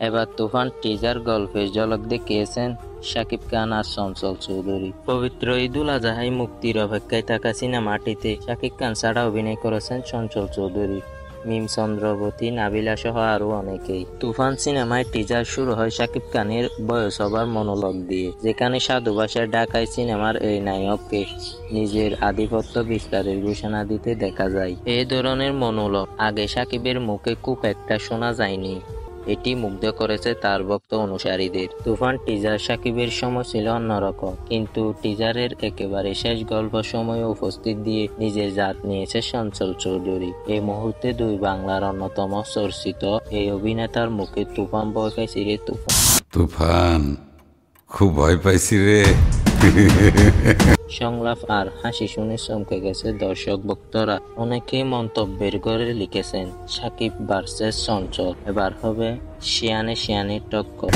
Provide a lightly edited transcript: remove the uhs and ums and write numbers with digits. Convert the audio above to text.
এবার তুফান টিজার গল্পের ঝলক দেখিয়েছেন শাকিব খান আর চঞ্চল চৌধুরী। পবিত্র ঈদুল আজহায় মুক্তির অপেক্ষায় থাকা সিনেমাটিতে শাকিব খান ছাড়া অভিনয় করেছেন চঞ্চল চৌধুরী, মিম চন্দ্রবতী, নাবিলা সহ আরো অনেকেই। তুফান সিনেমায় টিজার শুরু হয় শাকিব খানের ভয়েস ওভার মনোলগ দিয়ে, যেখানে সাধু ভাষায় ঢাকায় সিনেমার এই নায়ককে নিজের আধিপত্য বিস্তারের ঘোষণা দিতে দেখা যায়। এই ধরনের মনোলগ আগে শাকিবের মুখে খুব একটা শোনা যায়নি। এটি মুগ্ধ করেছে তার ভক্ত অনুসারীদের। তুফান টিজার শাকিবের সময় ছিল অন্যরকম, কিন্তু টিজারের একেবারে শেষ গল্প সময়ে উপস্থিত দিয়ে নিজের জাত নিয়েছে চঞ্চল চৌধুরী। এই মুহূর্তে দুই বাংলার অন্যতম চর্চিত এই অভিনেতার মুখে তুফান ভয় পাইছি রে তুফান। তুফান খুব ভয় পাইছি রে। সংলাপ আর হাসি শুনে চমকে গেছে দর্শক ভক্তরা। অনেকেই মন্তব্যের ঘরে লিখেছেন, শাকিব ভার্সেস চঞ্চল, এবার হবে শিয়ানে শিয়ানে টক্কর।